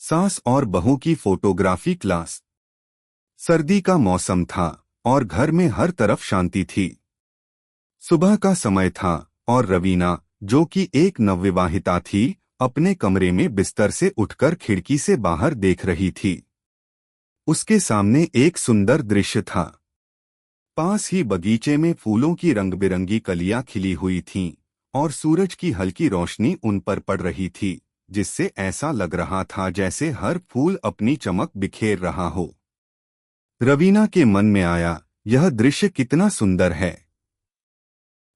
सास और बहू की फोटोग्राफी क्लास। सर्दी का मौसम था और घर में हर तरफ शांति थी। सुबह का समय था और रवीना, जो कि एक नवविवाहिता थी, अपने कमरे में बिस्तर से उठकर खिड़की से बाहर देख रही थी। उसके सामने एक सुंदर दृश्य था। पास ही बगीचे में फूलों की रंग-बिरंगी कलियां खिली हुई थीं और सूरज की हल्की रोशनी उन पर पड़ रही थी, जिससे ऐसा लग रहा था जैसे हर फूल अपनी चमक बिखेर रहा हो। रवीना के मन में आया, यह दृश्य कितना सुंदर है।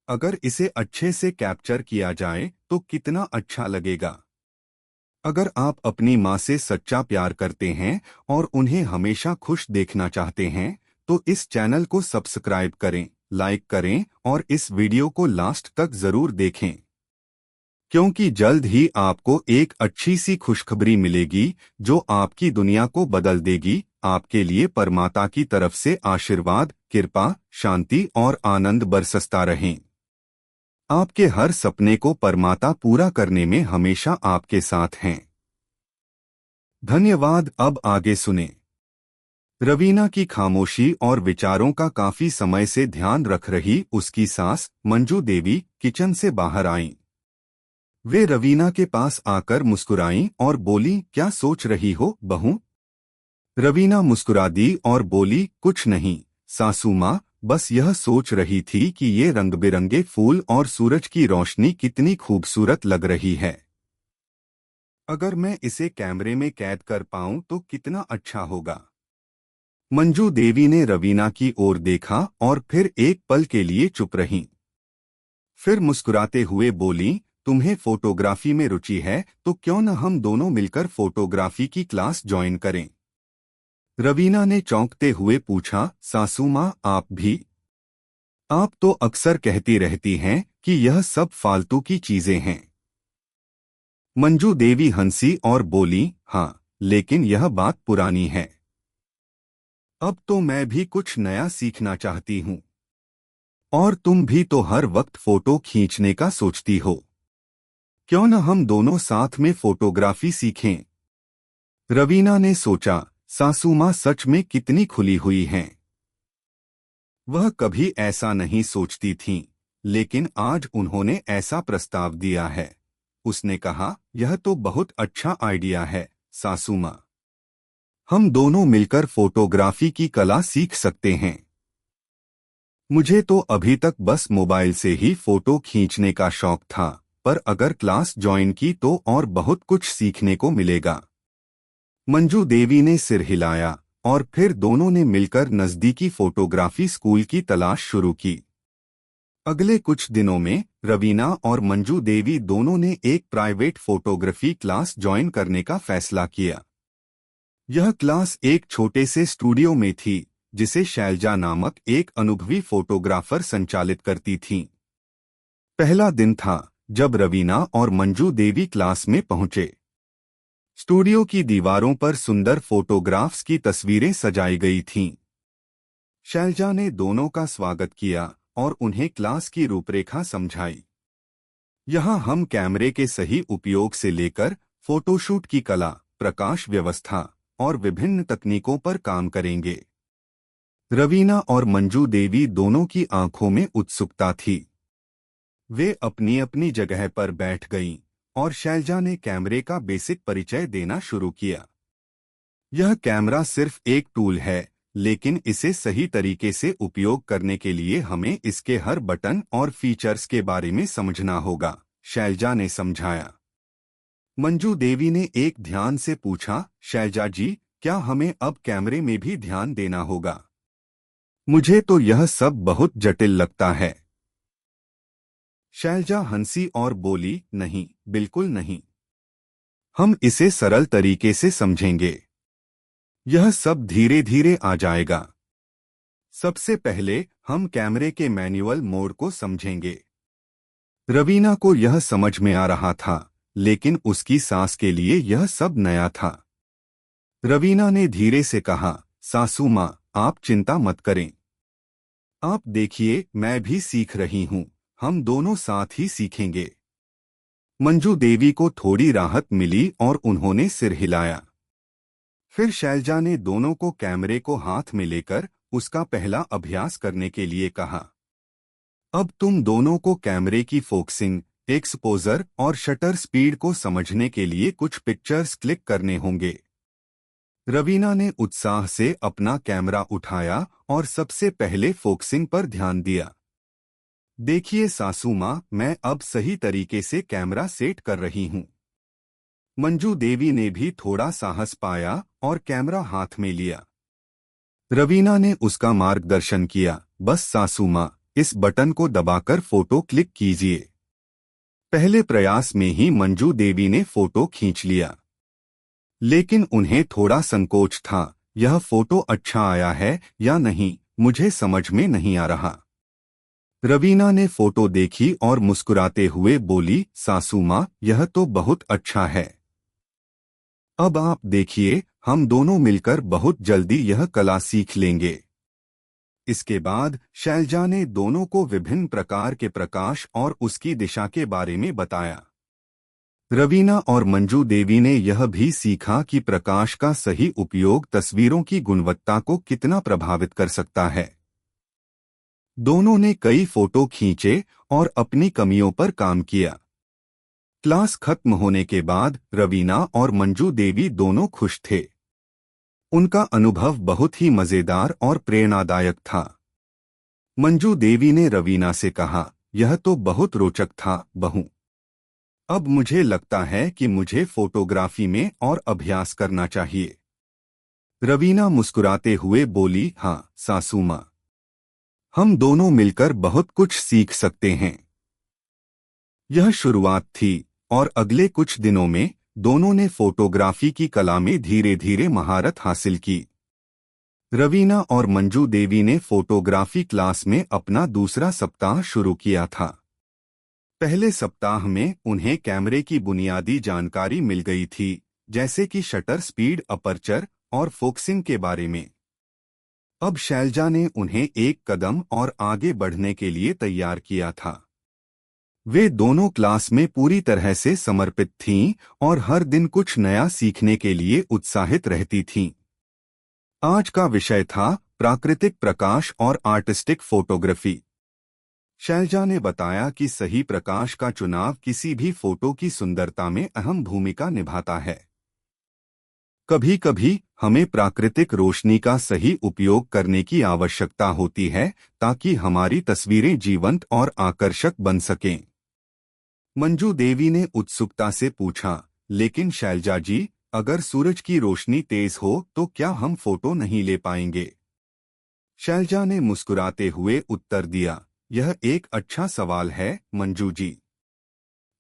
अगर इसे अच्छे से कैप्चर किया जाए तो कितना अच्छा लगेगा। अगर आप अपनी माँ से सच्चा प्यार करते हैं और उन्हें हमेशा खुश देखना चाहते हैं, तो इस चैनल को सब्सक्राइब करें, लाइक करें और इस वीडियो को लास्ट तक जरूर देखें, क्योंकि जल्द ही आपको एक अच्छी सी खुशखबरी मिलेगी जो आपकी दुनिया को बदल देगी। आपके लिए परमात्मा की तरफ से आशीर्वाद, कृपा, शांति और आनंद बरसता रहें। आपके हर सपने को परमात्मा पूरा करने में हमेशा आपके साथ हैं। धन्यवाद। अब आगे सुने। रवीना की खामोशी और विचारों का काफी समय से ध्यान रख रही उसकी सास मंजू देवी किचन से बाहर आईं। वे रवीना के पास आकर मुस्कुराईं और बोली, क्या सोच रही हो बहू? रवीना मुस्कुरा दी और बोली, कुछ नहीं सासू माँ, बस यह सोच रही थी कि ये रंग-बिरंगे फूल और सूरज की रोशनी कितनी खूबसूरत लग रही है। अगर मैं इसे कैमरे में कैद कर पाऊं तो कितना अच्छा होगा। मंजू देवी ने रवीना की ओर देखा और फिर एक पल के लिए चुप रहीं। फिर मुस्कुराते हुए बोली, तुम्हें फोटोग्राफी में रुचि है तो क्यों न हम दोनों मिलकर फोटोग्राफी की क्लास ज्वाइन करें। रवीना ने चौंकते हुए पूछा, सासू माँ आप भी? आप तो अक्सर कहती रहती हैं कि यह सब फालतू की चीजें हैं। मंजू देवी हंसी और बोली, हाँ, लेकिन यह बात पुरानी है। अब तो मैं भी कुछ नया सीखना चाहती हूँ। और तुम भी तो हर वक्त फोटो खींचने का सोचती हो। क्यों न हम दोनों साथ में फोटोग्राफी सीखें। रवीना ने सोचा, सासू माँ सच में कितनी खुली हुई हैं। वह कभी ऐसा नहीं सोचती थीं, लेकिन आज उन्होंने ऐसा प्रस्ताव दिया है। उसने कहा, यह तो बहुत अच्छा आइडिया है सासू माँ। हम दोनों मिलकर फोटोग्राफी की कला सीख सकते हैं। मुझे तो अभी तक बस मोबाइल से ही फोटो खींचने का शौक था, पर अगर क्लास ज्वाइन की तो और बहुत कुछ सीखने को मिलेगा। मंजू देवी ने सिर हिलाया और फिर दोनों ने मिलकर नजदीकी फोटोग्राफी स्कूल की तलाश शुरू की। अगले कुछ दिनों में रवीना और मंजू देवी दोनों ने एक प्राइवेट फोटोग्राफी क्लास ज्वाइन करने का फैसला किया। यह क्लास एक छोटे से स्टूडियो में थी, जिसे शैलजा नामक एक अनुभवी फोटोग्राफर संचालित करती थीं। पहला दिन था जब रवीना और मंजू देवी क्लास में पहुंचे। स्टूडियो की दीवारों पर सुंदर फोटोग्राफ्स की तस्वीरें सजाई गई थीं। शैलजा ने दोनों का स्वागत किया और उन्हें क्लास की रूपरेखा समझाई। यहाँ हम कैमरे के सही उपयोग से लेकर फोटोशूट की कला, प्रकाश व्यवस्था और विभिन्न तकनीकों पर काम करेंगे। रवीना और मंजू देवी दोनों की आंखों में उत्सुकता थी। वे अपनी अपनी जगह पर बैठ गईं और शैलजा ने कैमरे का बेसिक परिचय देना शुरू किया। यह कैमरा सिर्फ एक टूल है, लेकिन इसे सही तरीके से उपयोग करने के लिए हमें इसके हर बटन और फीचर्स के बारे में समझना होगा, शैलजा ने समझाया। मंजू देवी ने एक ध्यान से पूछा, शैलजा जी, क्या हमें अब कैमरे में भी ध्यान देना होगा? मुझे तो यह सब बहुत जटिल लगता है। शैलजा हंसी और बोली, नहीं, बिल्कुल नहीं। हम इसे सरल तरीके से समझेंगे। यह सब धीरे धीरे आ जाएगा। सबसे पहले हम कैमरे के मैनुअल मोड को समझेंगे। रवीना को यह समझ में आ रहा था, लेकिन उसकी सास के लिए यह सब नया था। रवीना ने धीरे से कहा, सासू माँ, आप चिंता मत करें। आप देखिए, मैं भी सीख रही हूँ, हम दोनों साथ ही सीखेंगे। मंजू देवी को थोड़ी राहत मिली और उन्होंने सिर हिलाया। फिर शैलजा ने दोनों को कैमरे को हाथ में लेकर उसका पहला अभ्यास करने के लिए कहा। अब तुम दोनों को कैमरे की फोकसिंग, एक्सपोजर और शटर स्पीड को समझने के लिए कुछ पिक्चर्स क्लिक करने होंगे। रवीना ने उत्साह से अपना कैमरा उठाया और सबसे पहले फोकसिंग पर ध्यान दिया। देखिए सासू माँ, मैं अब सही तरीके से कैमरा सेट कर रही हूँ। मंजू देवी ने भी थोड़ा साहस पाया और कैमरा हाथ में लिया। रवीना ने उसका मार्गदर्शन किया। बस सासू माँ, इस बटन को दबाकर फोटो क्लिक कीजिए। पहले प्रयास में ही मंजू देवी ने फोटो खींच लिया, लेकिन उन्हें थोड़ा संकोच था। यह फोटो अच्छा आया है या नहीं, मुझे समझ में नहीं आ रहा। रवीना ने फोटो देखी और मुस्कुराते हुए बोली, सासू माँ, यह तो बहुत अच्छा है। अब आप देखिए, हम दोनों मिलकर बहुत जल्दी यह कला सीख लेंगे। इसके बाद शैलजा ने दोनों को विभिन्न प्रकार के प्रकाश और उसकी दिशा के बारे में बताया। रवीना और मंजू देवी ने यह भी सीखा कि प्रकाश का सही उपयोग तस्वीरों की गुणवत्ता को कितना प्रभावित कर सकता है। दोनों ने कई फोटो खींचे और अपनी कमियों पर काम किया। क्लास खत्म होने के बाद रवीना और मंजू देवी दोनों खुश थे। उनका अनुभव बहुत ही मजेदार और प्रेरणादायक था। मंजू देवी ने रवीना से कहा, यह तो बहुत रोचक था बहू। अब मुझे लगता है कि मुझे फोटोग्राफी में और अभ्यास करना चाहिए। रवीना मुस्कुराते हुए बोली, हाँ सासू माँ, हम दोनों मिलकर बहुत कुछ सीख सकते हैं। यह शुरुआत थी और अगले कुछ दिनों में दोनों ने फोटोग्राफी की कला में धीरे धीरे महारत हासिल की। रवीना और मंजू देवी ने फोटोग्राफी क्लास में अपना दूसरा सप्ताह शुरू किया था। पहले सप्ताह में उन्हें कैमरे की बुनियादी जानकारी मिल गई थी, जैसे कि शटर स्पीड, अपर्चर और फोकसिंग के बारे में। अब शैलजा ने उन्हें एक कदम और आगे बढ़ने के लिए तैयार किया था। वे दोनों क्लास में पूरी तरह से समर्पित थीं और हर दिन कुछ नया सीखने के लिए उत्साहित रहती थीं। आज का विषय था प्राकृतिक प्रकाश और आर्टिस्टिक फोटोग्राफी। शैलजा ने बताया कि सही प्रकाश का चुनाव किसी भी फोटो की सुंदरता में अहम भूमिका निभाता है। कभी कभी हमें प्राकृतिक रोशनी का सही उपयोग करने की आवश्यकता होती है ताकि हमारी तस्वीरें जीवंत और आकर्षक बन सकें। मंजू देवी ने उत्सुकता से पूछा, लेकिन शैलजा जी, अगर सूरज की रोशनी तेज हो तो क्या हम फोटो नहीं ले पाएंगे? शैलजा ने मुस्कुराते हुए उत्तर दिया, यह एक अच्छा सवाल है मंजू जी।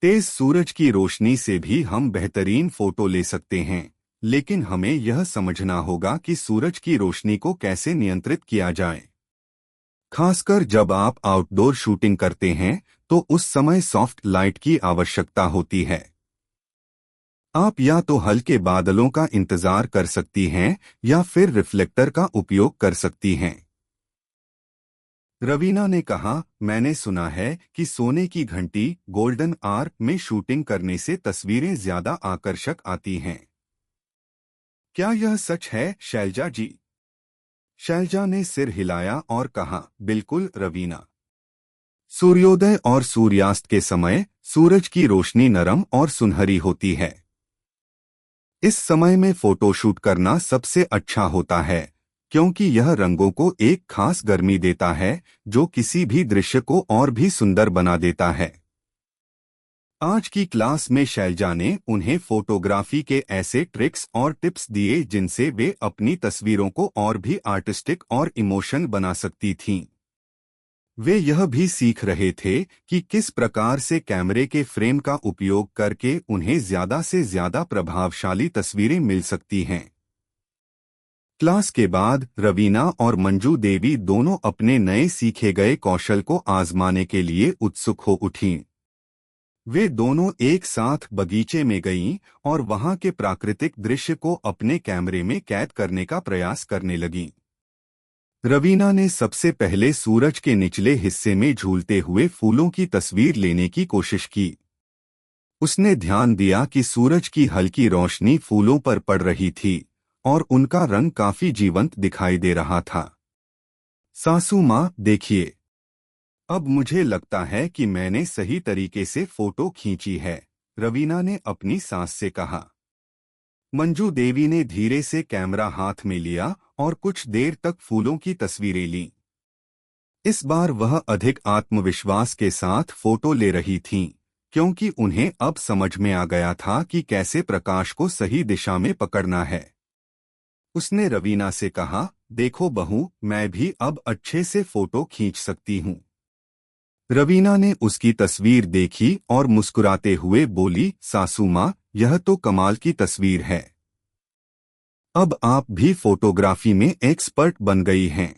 तेज सूरज की रोशनी से भी हम बेहतरीन फोटो ले सकते हैं, लेकिन हमें यह समझना होगा कि सूरज की रोशनी को कैसे नियंत्रित किया जाए। खासकर जब आप आउटडोर शूटिंग करते हैं तो उस समय सॉफ्ट लाइट की आवश्यकता होती है। आप या तो हल्के बादलों का इंतजार कर सकती हैं या फिर रिफ्लेक्टर का उपयोग कर सकती हैं। रवीना ने कहा, मैंने सुना है कि सोने की घंटी, गोल्डन आवर में शूटिंग करने से तस्वीरें ज्यादा आकर्षक आती हैं। क्या यह सच है शैलजा जी? शैलजा ने सिर हिलाया और कहा, बिल्कुल रवीना। सूर्योदय और सूर्यास्त के समय सूरज की रोशनी नरम और सुनहरी होती है। इस समय में फोटोशूट करना सबसे अच्छा होता है क्योंकि यह रंगों को एक खास गर्मी देता है जो किसी भी दृश्य को और भी सुंदर बना देता है। आज की क्लास में शैलजा ने उन्हें फोटोग्राफी के ऐसे ट्रिक्स और टिप्स दिए जिनसे वे अपनी तस्वीरों को और भी आर्टिस्टिक और इमोशनल बना सकती थीं। वे यह भी सीख रहे थे कि किस प्रकार से कैमरे के फ्रेम का उपयोग करके उन्हें ज्यादा से ज्यादा प्रभावशाली तस्वीरें मिल सकती हैं। क्लास के बाद रवीना और मंजू देवी दोनों अपने नए सीखे गए कौशल को आजमाने के लिए उत्सुक हो उठीं। वे दोनों एक साथ बगीचे में गईं और वहां के प्राकृतिक दृश्य को अपने कैमरे में कैद करने का प्रयास करने लगीं। रवीना ने सबसे पहले सूरज के निचले हिस्से में झूलते हुए फूलों की तस्वीर लेने की कोशिश की। उसने ध्यान दिया कि सूरज की हल्की रोशनी फूलों पर पड़ रही थी और उनका रंग काफी जीवंत दिखाई दे रहा था। सासू माँ, देखिए, अब मुझे लगता है कि मैंने सही तरीके से फोटो खींची है, रवीना ने अपनी सास से कहा। मंजू देवी ने धीरे से कैमरा हाथ में लिया और कुछ देर तक फूलों की तस्वीरें लीं। इस बार वह अधिक आत्मविश्वास के साथ फोटो ले रही थीं, क्योंकि उन्हें अब समझ में आ गया था कि कैसे प्रकाश को सही दिशा में पकड़ना है। उसने रवीना से कहा, देखो बहू, मैं भी अब अच्छे से फोटो खींच सकती हूँ। रवीना ने उसकी तस्वीर देखी और मुस्कुराते हुए बोली, सासू माँ, यह तो कमाल की तस्वीर है। अब आप भी फोटोग्राफी में एक्सपर्ट बन गई हैं।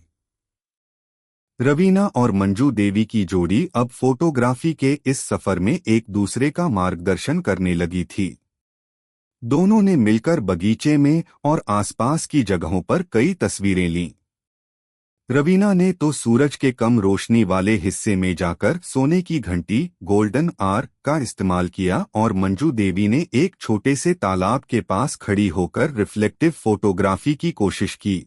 रवीना और मंजू देवी की जोड़ी अब फोटोग्राफी के इस सफर में एक दूसरे का मार्गदर्शन करने लगी थी। दोनों ने मिलकर बगीचे में और आसपास की जगहों पर कई तस्वीरें लीं। रवीना ने तो सूरज के कम रोशनी वाले हिस्से में जाकर सोने की घंटी, गोल्डन आर का इस्तेमाल किया और मंजू देवी ने एक छोटे से तालाब के पास खड़ी होकर रिफ्लेक्टिव फोटोग्राफी की कोशिश की।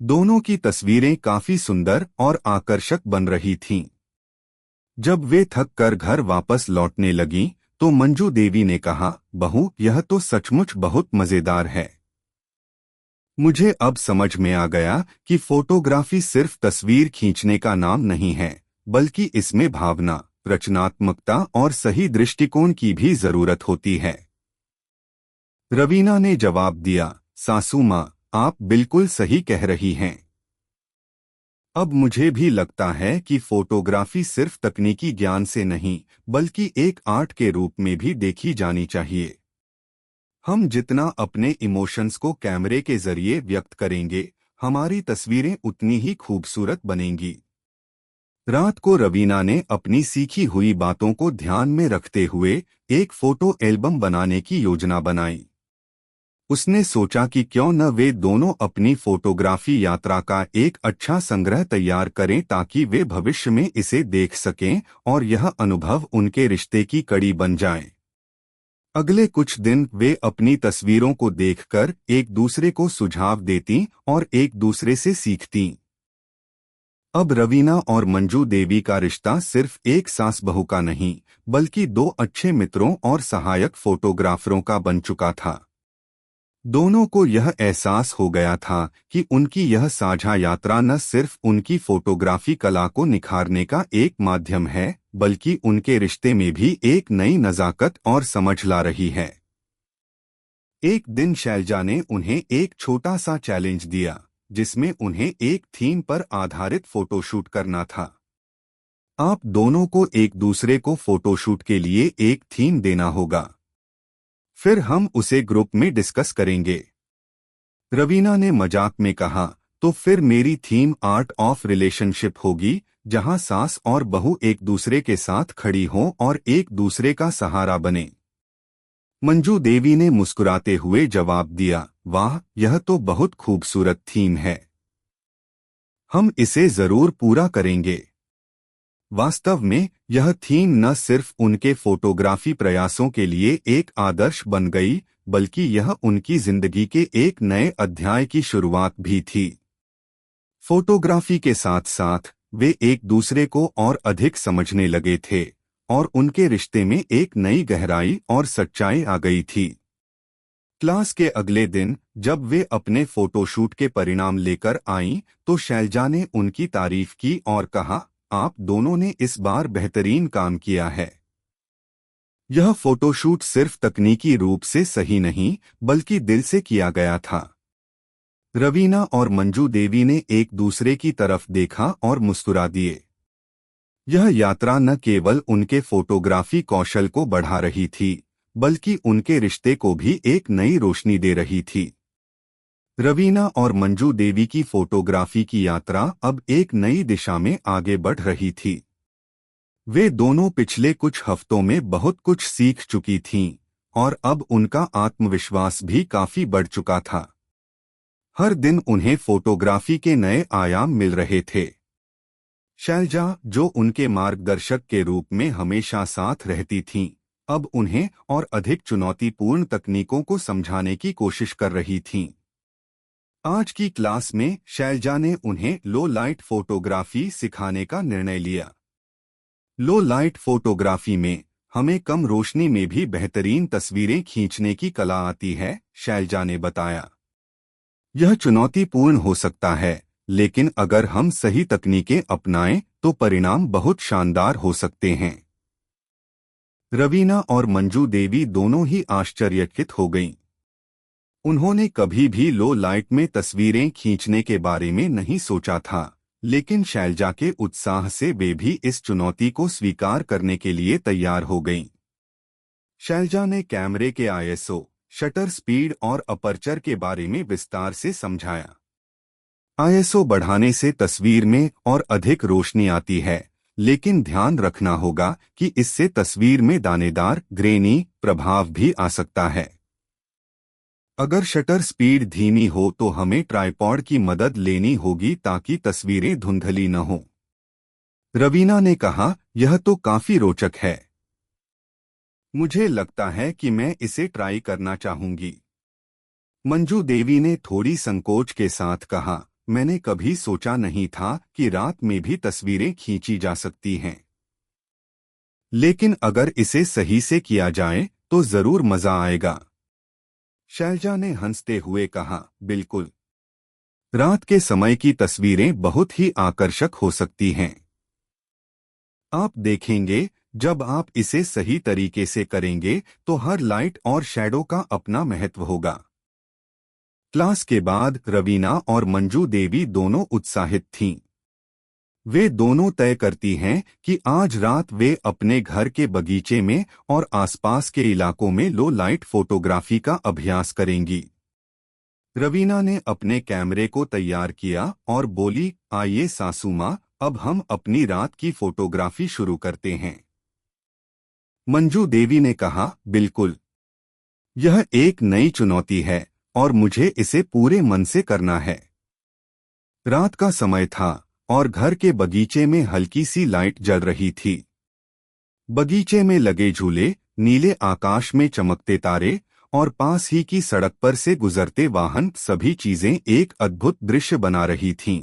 दोनों की तस्वीरें काफी सुंदर और आकर्षक बन रही थीं। जब वे थक कर घर वापस लौटने लगीं, तो मंजू देवी ने कहा, बहू, यह तो सचमुच बहुत मजेदार है। मुझे अब समझ में आ गया कि फोटोग्राफी सिर्फ तस्वीर खींचने का नाम नहीं है, बल्कि इसमें भावना, रचनात्मकता और सही दृष्टिकोण की भी जरूरत होती है। रवीना ने जवाब दिया, सासू माँ, आप बिल्कुल सही कह रही हैं। अब मुझे भी लगता है कि फोटोग्राफी सिर्फ तकनीकी ज्ञान से नहीं, बल्कि एक आर्ट के रूप में भी देखी जानी चाहिए। हम जितना अपने इमोशंस को कैमरे के जरिए व्यक्त करेंगे, हमारी तस्वीरें उतनी ही खूबसूरत बनेंगी। रात को रवीना ने अपनी सीखी हुई बातों को ध्यान में रखते हुए एक फोटो एल्बम बनाने की योजना बनाई। उसने सोचा कि क्यों न वे दोनों अपनी फोटोग्राफी यात्रा का एक अच्छा संग्रह तैयार करें ताकि वे भविष्य में इसे देख सकें और यह अनुभव उनके रिश्ते की कड़ी बन जाए। अगले कुछ दिन वे अपनी तस्वीरों को देखकर एक दूसरे को सुझाव देती और एक दूसरे से सीखती। अब रवीना और मंजू देवी का रिश्ता सिर्फ एक सास बहू का नहीं, बल्कि दो अच्छे मित्रों और सहायक फोटोग्राफरों का बन चुका था। दोनों को यह एहसास हो गया था कि उनकी यह साझा यात्रा न सिर्फ उनकी फोटोग्राफी कला को निखारने का एक माध्यम है, बल्कि उनके रिश्ते में भी एक नई नजाकत और समझ ला रही है। एक दिन शैलजा ने उन्हें एक छोटा सा चैलेंज दिया, जिसमें उन्हें एक थीम पर आधारित फोटोशूट करना था। आप दोनों को एक दूसरे को फोटोशूट के लिए एक थीम देना होगा, फिर हम उसे ग्रुप में डिस्कस करेंगे। रवीना ने मजाक में कहा, तो फिर मेरी थीम आर्ट ऑफ रिलेशनशिप होगी, जहां सास और बहू एक दूसरे के साथ खड़ी हों और एक दूसरे का सहारा बने। मंजू देवी ने मुस्कुराते हुए जवाब दिया, वाह, यह तो बहुत खूबसूरत थीम है। हम इसे जरूर पूरा करेंगे। वास्तव में यह थीम न सिर्फ उनके फोटोग्राफी प्रयासों के लिए एक आदर्श बन गई, बल्कि यह उनकी जिंदगी के एक नए अध्याय की शुरुआत भी थी। फोटोग्राफी के साथ साथ वे एक दूसरे को और अधिक समझने लगे थे और उनके रिश्ते में एक नई गहराई और सच्चाई आ गई थी। क्लास के अगले दिन जब वे अपने फोटोशूट के परिणाम लेकर आईं, तो शैलजा ने उनकी तारीफ की और कहा, आप दोनों ने इस बार बेहतरीन काम किया है। यह फोटोशूट सिर्फ तकनीकी रूप से सही नहीं, बल्कि दिल से किया गया था। रवीना और मंजू देवी ने एक दूसरे की तरफ देखा और मुस्कुरा दिए। यह यात्रा न केवल उनके फोटोग्राफी कौशल को बढ़ा रही थी, बल्कि उनके रिश्ते को भी एक नई रोशनी दे रही थी। रवीना और मंजू देवी की फोटोग्राफी की यात्रा अब एक नई दिशा में आगे बढ़ रही थी। वे दोनों पिछले कुछ हफ्तों में बहुत कुछ सीख चुकी थीं और अब उनका आत्मविश्वास भी काफी बढ़ चुका था। हर दिन उन्हें फोटोग्राफी के नए आयाम मिल रहे थे। शैलजा, जो उनके मार्गदर्शक के रूप में हमेशा साथ रहती थीं, अब उन्हें और अधिक चुनौतीपूर्ण तकनीकों को समझाने की कोशिश कर रही थीं। आज की क्लास में शैलजा ने उन्हें लो लाइट फोटोग्राफी सिखाने का निर्णय लिया। लो लाइट फोटोग्राफी में हमें कम रोशनी में भी बेहतरीन तस्वीरें खींचने की कला आती है, शैलजा ने बताया। यह चुनौतीपूर्ण हो सकता है, लेकिन अगर हम सही तकनीकें अपनाएं तो परिणाम बहुत शानदार हो सकते हैं। रवीना और मंजू देवी दोनों ही आश्चर्यचकित हो गईं। उन्होंने कभी भी लो लाइट में तस्वीरें खींचने के बारे में नहीं सोचा था, लेकिन शैलजा के उत्साह से वे भी इस चुनौती को स्वीकार करने के लिए तैयार हो गईं। शैलजा ने कैमरे के आईएसओ, शटर स्पीड और अपर्चर के बारे में विस्तार से समझाया। आईएसओ बढ़ाने से तस्वीर में और अधिक रोशनी आती है, लेकिन ध्यान रखना होगा कि इससे तस्वीर में दानेदार ग्रेनी प्रभाव भी आ सकता है। अगर शटर स्पीड धीमी हो तो हमें ट्राइपॉड की मदद लेनी होगी ताकि तस्वीरें धुंधली न हों। रवीना ने कहा, यह तो काफी रोचक है। मुझे लगता है कि मैं इसे ट्राई करना चाहूंगी। मंजू देवी ने थोड़ी संकोच के साथ कहा, मैंने कभी सोचा नहीं था कि रात में भी तस्वीरें खींची जा सकती हैं। लेकिन अगर इसे सही से किया जाए तो जरूर मजा आएगा। शैलजा ने हंसते हुए कहा, बिल्कुल। रात के समय की तस्वीरें बहुत ही आकर्षक हो सकती हैं। आप देखेंगे, जब आप इसे सही तरीके से करेंगे तो हर लाइट और शैडो का अपना महत्व होगा। क्लास के बाद रवीना और मंजू देवी दोनों उत्साहित थीं। वे दोनों तय करती हैं कि आज रात वे अपने घर के बगीचे में और आसपास के इलाकों में लो लाइट फोटोग्राफी का अभ्यास करेंगी। रवीना ने अपने कैमरे को तैयार किया और बोली, आइए सासू माँ, अब हम अपनी रात की फोटोग्राफी शुरू करते हैं। मंजू देवी ने कहा, बिल्कुल। यह एक नई चुनौती है और मुझे इसे पूरे मन से करना है। रात का समय था और घर के बगीचे में हल्की सी लाइट जल रही थी। बगीचे में लगे झूले, नीले आकाश में चमकते तारे और पास ही की सड़क पर से गुजरते वाहन, सभी चीजें एक अद्भुत दृश्य बना रही थीं।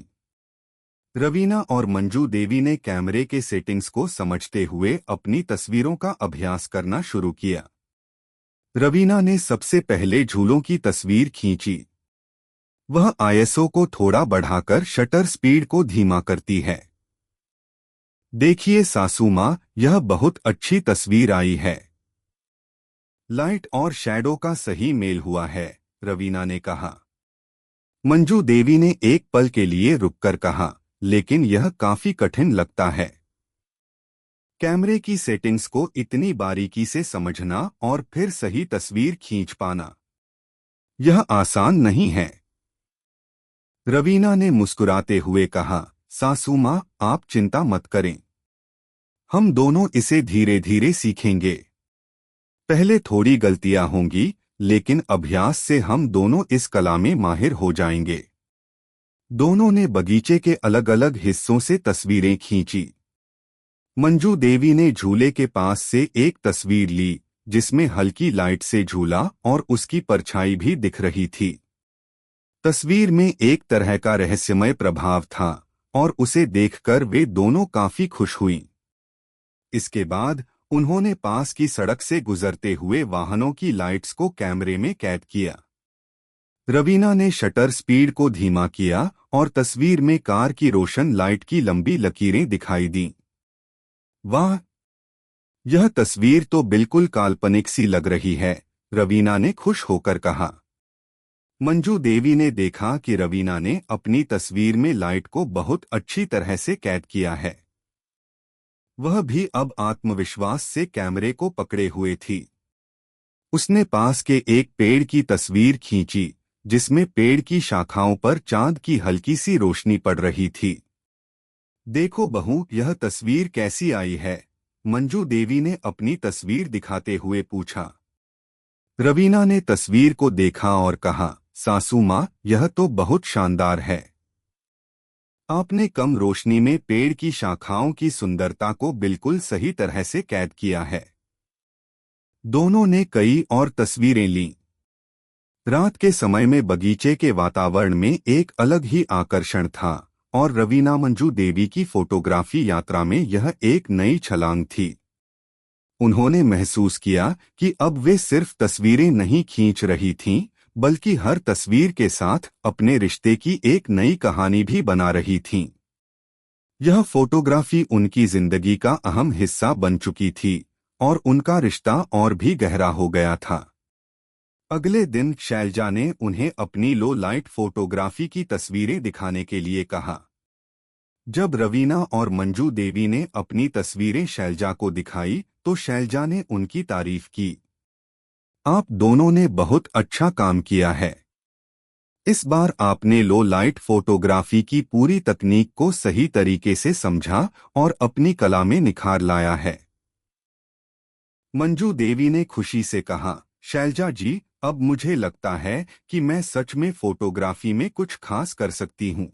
रवीना और मंजू देवी ने कैमरे के सेटिंग्स को समझते हुए अपनी तस्वीरों का अभ्यास करना शुरू किया। रवीना ने सबसे पहले झूलों की तस्वीर खींची। वह आईएसओ को थोड़ा बढ़ाकर शटर स्पीड को धीमा करती है। देखिए सासू माँ, यह बहुत अच्छी तस्वीर आई है। लाइट और शैडो का सही मेल हुआ है, रवीना ने कहा। मंजू देवी ने एक पल के लिए रुककर कहा, लेकिन यह काफी कठिन लगता है। कैमरे की सेटिंग्स को इतनी बारीकी से समझना और फिर सही तस्वीर खींच पाना, यह आसान नहीं है। रवीना ने मुस्कुराते हुए कहा, सासू माँ, आप चिंता मत करें। हम दोनों इसे धीरे धीरे सीखेंगे। पहले थोड़ी गलतियां होंगी, लेकिन अभ्यास से हम दोनों इस कला में माहिर हो जाएंगे। दोनों ने बगीचे के अलग अलग हिस्सों से तस्वीरें खींची। मंजू देवी ने झूले के पास से एक तस्वीर ली, जिसमें हल्की लाइट से झूला और उसकी परछाई भी दिख रही थी। तस्वीर में एक तरह का रहस्यमय प्रभाव था और उसे देखकर वे दोनों काफी खुश हुईं। इसके बाद उन्होंने पास की सड़क से गुजरते हुए वाहनों की लाइट्स को कैमरे में कैद किया। रवीना ने शटर स्पीड को धीमा किया और तस्वीर में कार की रोशन लाइट की लंबी लकीरें दिखाई दीं। वाह, यह तस्वीर तो बिल्कुल काल्पनिक सी लग रही है, रवीना ने खुश होकर कहा। मंजू देवी ने देखा कि रवीना ने अपनी तस्वीर में लाइट को बहुत अच्छी तरह से कैद किया है। वह भी अब आत्मविश्वास से कैमरे को पकड़े हुए थी। उसने पास के एक पेड़ की तस्वीर खींची, जिसमें पेड़ की शाखाओं पर चांद की हल्की सी रोशनी पड़ रही थी। देखो बहू, यह तस्वीर कैसी आई है? मंजू देवी ने अपनी तस्वीर दिखाते हुए पूछा। रवीना ने तस्वीर को देखा और कहा, सासू माँ, यह तो बहुत शानदार है। आपने कम रोशनी में पेड़ की शाखाओं की सुंदरता को बिल्कुल सही तरह से कैद किया है। दोनों ने कई और तस्वीरें लीं। रात के समय में बगीचे के वातावरण में एक अलग ही आकर्षण था और रवीना मंजू देवी की फोटोग्राफी यात्रा में यह एक नई छलांग थी। उन्होंने महसूस किया कि अब वे सिर्फ तस्वीरें नहीं खींच रही थीं, बल्कि हर तस्वीर के साथ अपने रिश्ते की एक नई कहानी भी बना रही थीं। यह फोटोग्राफी उनकी जिंदगी का अहम हिस्सा बन चुकी थी और उनका रिश्ता और भी गहरा हो गया था। अगले दिन शैलजा ने उन्हें अपनी लो लाइट फोटोग्राफी की तस्वीरें दिखाने के लिए कहा। जब रवीना और मंजू देवी ने अपनी तस्वीरें शैलजा को दिखाई तो शैलजा ने उनकी तारीफ की। आप दोनों ने बहुत अच्छा काम किया है। इस बार आपने लो लाइट फोटोग्राफी की पूरी तकनीक को सही तरीके से समझा और अपनी कला में निखार लाया है। मंजू देवी ने खुशी से कहा, शैलजा जी, अब मुझे लगता है कि मैं सच में फोटोग्राफी में कुछ खास कर सकती हूँ।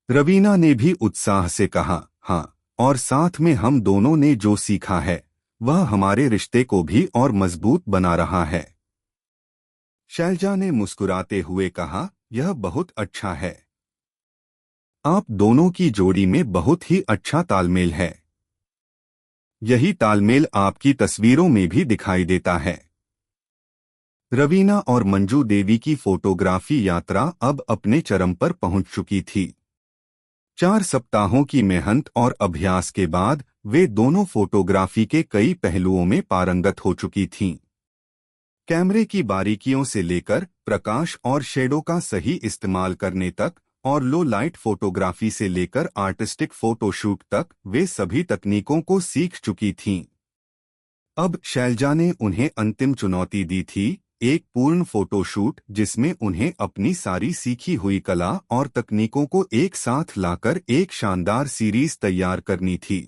रवीना ने भी उत्साह से कहा, हाँ, और साथ में हम दोनों ने जो सीखा है वह हमारे रिश्ते को भी और मजबूत बना रहा है। शैलजा ने मुस्कुराते हुए कहा, यह बहुत अच्छा है। आप दोनों की जोड़ी में बहुत ही अच्छा तालमेल है। यही तालमेल आपकी तस्वीरों में भी दिखाई देता है। रवीना और मंजू देवी की फोटोग्राफी यात्रा अब अपने चरम पर पहुंच चुकी थी। 4 सप्ताहों की मेहनत और अभ्यास के बाद वे दोनों फोटोग्राफी के कई पहलुओं में पारंगत हो चुकी थीं। कैमरे की बारीकियों से लेकर प्रकाश और शेडो का सही इस्तेमाल करने तक और लो लाइट फोटोग्राफी से लेकर आर्टिस्टिक फोटोशूट तक वे सभी तकनीकों को सीख चुकी थीं। अब शैलजा ने उन्हें अंतिम चुनौती दी थी, एक पूर्ण फोटोशूट जिसमें उन्हें अपनी सारी सीखी हुई कला और तकनीकों को एक साथ लाकर एक शानदार सीरीज तैयार करनी थी।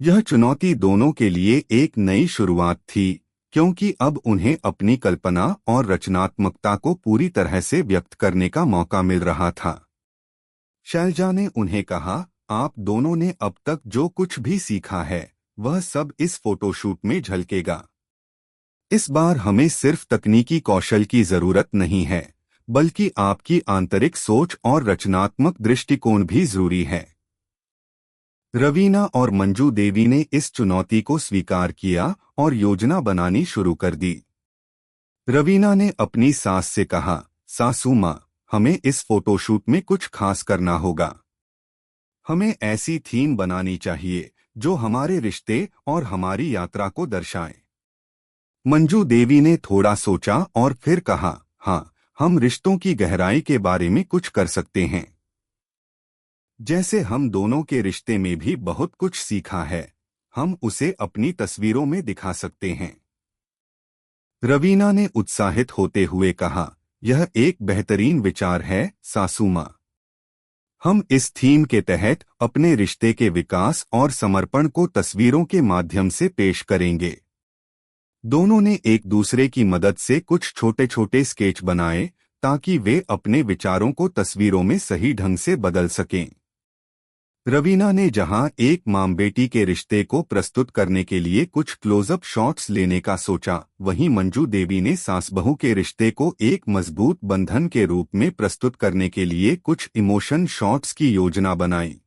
यह चुनौती दोनों के लिए एक नई शुरुआत थी, क्योंकि अब उन्हें अपनी कल्पना और रचनात्मकता को पूरी तरह से व्यक्त करने का मौका मिल रहा था। शैलजा ने उन्हें कहा, आप दोनों ने अब तक जो कुछ भी सीखा है वह सब इस फोटोशूट में झलकेगा। इस बार हमें सिर्फ तकनीकी कौशल की जरूरत नहीं है, बल्कि आपकी आंतरिक सोच और रचनात्मक दृष्टिकोण भी जरूरी है। रवीना और मंजू देवी ने इस चुनौती को स्वीकार किया और योजना बनानी शुरू कर दी। रवीना ने अपनी सास से कहा, सासू माँ, हमें इस फोटोशूट में कुछ खास करना होगा। हमें ऐसी थीम बनानी चाहिए जो हमारे रिश्ते और हमारी यात्रा को दर्शाए। मंजू देवी ने थोड़ा सोचा और फिर कहा, हाँ, हम रिश्तों की गहराई के बारे में कुछ कर सकते हैं। जैसे हम दोनों के रिश्ते में भी बहुत कुछ सीखा है, हम उसे अपनी तस्वीरों में दिखा सकते हैं। रवीना ने उत्साहित होते हुए कहा, यह एक बेहतरीन विचार है सासू माँ। हम इस थीम के तहत अपने रिश्ते के विकास और समर्पण को तस्वीरों के माध्यम से पेश करेंगे। दोनों ने एक दूसरे की मदद से कुछ छोटे छोटे स्केच बनाए ताकि वे अपने विचारों को तस्वीरों में सही ढंग से बदल सकें। रवीना ने जहां एक मां बेटी के रिश्ते को प्रस्तुत करने के लिए कुछ क्लोजअप शॉट्स लेने का सोचा, वहीं मंजू देवी ने सास बहू के रिश्ते को एक मजबूत बंधन के रूप में प्रस्तुत करने के लिए कुछ इमोशन शॉट्स की योजना बनाई।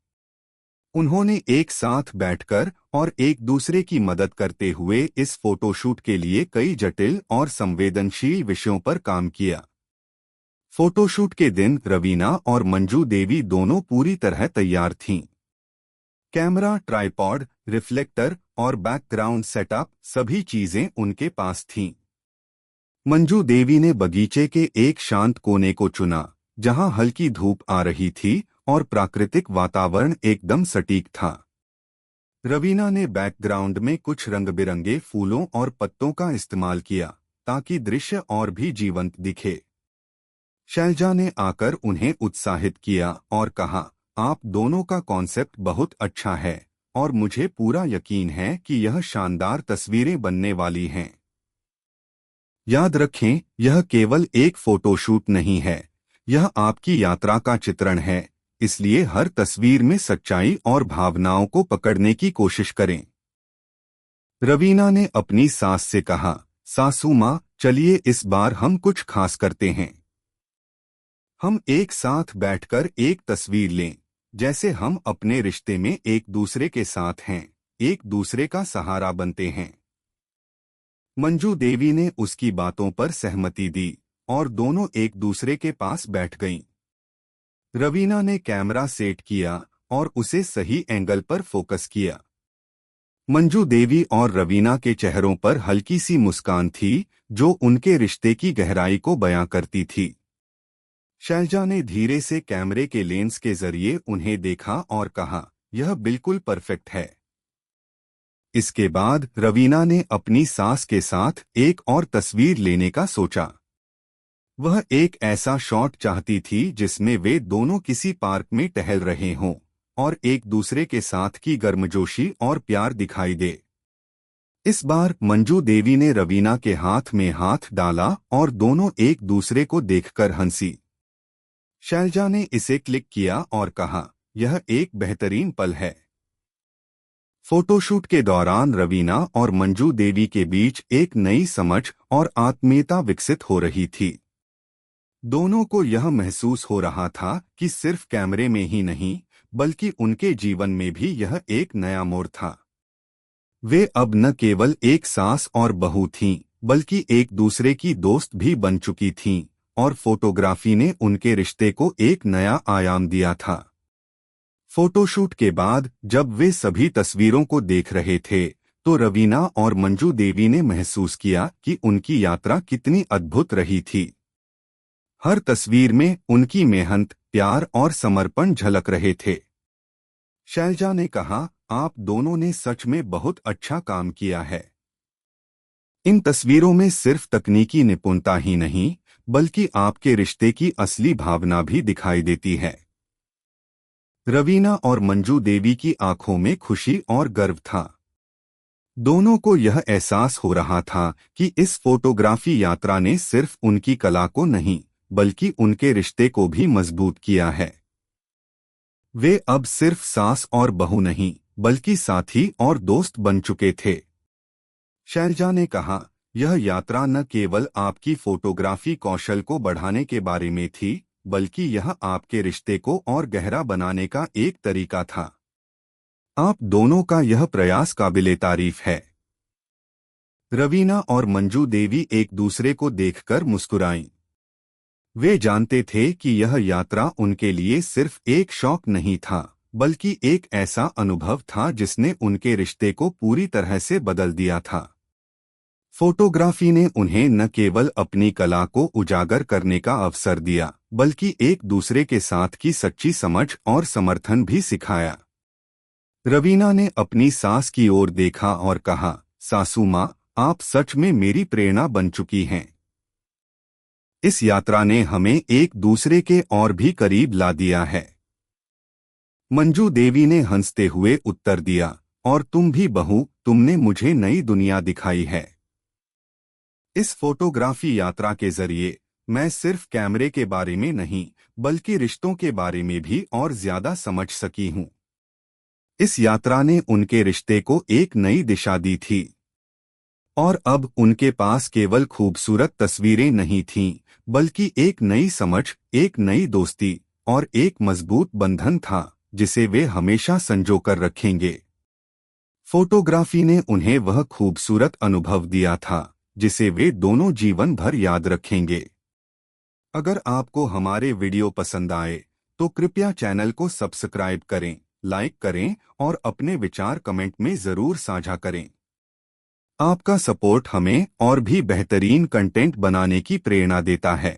उन्होंने एक साथ बैठकर और एक दूसरे की मदद करते हुए इस फोटोशूट के लिए कई जटिल और संवेदनशील विषयों पर काम किया। फोटोशूट के दिन रवीना और मंजू देवी दोनों पूरी तरह तैयार थीं। कैमरा, ट्राइपॉड, रिफ्लेक्टर और बैकग्राउंड सेटअप सभी चीजें उनके पास थीं। मंजू देवी ने बगीचे के एक शांत कोने को चुना जहां हल्की धूप आ रही थी और प्राकृतिक वातावरण एकदम सटीक था। रवीना ने बैकग्राउंड में कुछ रंग-बिरंगे फूलों और पत्तों का इस्तेमाल किया ताकि दृश्य और भी जीवंत दिखे। शैलजा ने आकर उन्हें उत्साहित किया और कहा, आप दोनों का कॉन्सेप्ट बहुत अच्छा है और मुझे पूरा यकीन है कि यह शानदार तस्वीरें बनने वाली हैं। याद रखें, यह केवल एक फोटोशूट नहीं है, यह आपकी यात्रा का चित्रण है, इसलिए हर तस्वीर में सच्चाई और भावनाओं को पकड़ने की कोशिश करें। रवीना ने अपनी सास से कहा, सासू माँ, चलिए इस बार हम कुछ खास करते हैं। हम एक साथ बैठकर एक तस्वीर लें, जैसे हम अपने रिश्ते में एक दूसरे के साथ हैं, एक दूसरे का सहारा बनते हैं। मंजू देवी ने उसकी बातों पर सहमति दी और दोनों एक दूसरे के पास बैठ गईं। रवीना ने कैमरा सेट किया और उसे सही एंगल पर फोकस किया। मंजू देवी और रवीना के चेहरों पर हल्की सी मुस्कान थी, जो उनके रिश्ते की गहराई को बयां करती थी। शैलजा ने धीरे से कैमरे के लेंस के जरिए उन्हें देखा और कहा, यह बिल्कुल परफेक्ट है। इसके बाद रवीना ने अपनी सास के साथ एक और तस्वीर लेने का सोचा। वह एक ऐसा शॉट चाहती थी जिसमें वे दोनों किसी पार्क में टहल रहे हों और एक दूसरे के साथ की गर्मजोशी और प्यार दिखाई दे। इस बार मंजू देवी ने रवीना के हाथ में हाथ डाला और दोनों एक दूसरे को देखकर हंसी। शैलजा ने इसे क्लिक किया और कहा, यह एक बेहतरीन पल है। फोटोशूट के दौरान रवीना और मंजू देवी के बीच एक नई समझ और आत्मीयता विकसित हो रही थी। दोनों को यह महसूस हो रहा था कि सिर्फ कैमरे में ही नहीं, बल्कि उनके जीवन में भी यह एक नया मोड़ था। वे अब न केवल एक सास और बहू थीं, बल्कि एक दूसरे की दोस्त भी बन चुकी थीं, और फोटोग्राफी ने उनके रिश्ते को एक नया आयाम दिया था। फोटोशूट के बाद जब वे सभी तस्वीरों को देख रहे थे, तो रवीना और मंजू देवी ने महसूस किया कि उनकी यात्रा कितनी अद्भुत रही थी। हर तस्वीर में उनकी मेहनत, प्यार और समर्पण झलक रहे थे। शैलजा ने कहा, आप दोनों ने सच में बहुत अच्छा काम किया है। इन तस्वीरों में सिर्फ तकनीकी निपुणता ही नहीं, बल्कि आपके रिश्ते की असली भावना भी दिखाई देती है। रवीना और मंजू देवी की आंखों में खुशी और गर्व था। दोनों को यह एहसास हो रहा था कि इस फोटोग्राफी यात्रा ने सिर्फ उनकी कला को नहीं, बल्कि उनके रिश्ते को भी मजबूत किया है। वे अब सिर्फ सास और बहू नहीं, बल्कि साथी और दोस्त बन चुके थे। शैलजा ने कहा, यह यात्रा न केवल आपकी फोटोग्राफी कौशल को बढ़ाने के बारे में थी, बल्कि यह आपके रिश्ते को और गहरा बनाने का एक तरीका था। आप दोनों का यह प्रयास काबिले तारीफ है। रवीना और मंजू देवी एक दूसरे को देखकर मुस्कुराईं। वे जानते थे कि यह यात्रा उनके लिए सिर्फ एक शौक नहीं था, बल्कि एक ऐसा अनुभव था जिसने उनके रिश्ते को पूरी तरह से बदल दिया था। फोटोग्राफी ने उन्हें न केवल अपनी कला को उजागर करने का अवसर दिया, बल्कि एक दूसरे के साथ की सच्ची समझ और समर्थन भी सिखाया। रवीना ने अपनी सास की ओर देखा और कहा, सासू माँ, आप सच में मेरी प्रेरणा बन चुकी हैं। इस यात्रा ने हमें एक दूसरे के और भी करीब ला दिया है। मंजू देवी ने हंसते हुए उत्तर दिया, और तुम भी बहू, तुमने मुझे नई दुनिया दिखाई है। इस फोटोग्राफी यात्रा के जरिए मैं सिर्फ कैमरे के बारे में नहीं, बल्कि रिश्तों के बारे में भी और ज्यादा समझ सकी हूँ। इस यात्रा ने उनके रिश्ते को एक नई दिशा दी थी, और अब उनके पास केवल खूबसूरत तस्वीरें नहीं थीं, बल्कि एक नई समझ, एक नई दोस्ती और एक मजबूत बंधन था, जिसे वे हमेशा संजोकर रखेंगे। फोटोग्राफी ने उन्हें वह खूबसूरत अनुभव दिया था जिसे वे दोनों जीवन भर याद रखेंगे। अगर आपको हमारे वीडियो पसंद आए तो कृपया चैनल को सब्सक्राइब करें, लाइक करें और अपने विचार कमेंट में जरूर साझा करें। आपका सपोर्ट हमें और भी बेहतरीन कंटेंट बनाने की प्रेरणा देता है।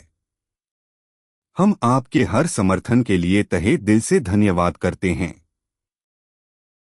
हम आपके हर समर्थन के लिए तहे दिल से धन्यवाद करते हैं।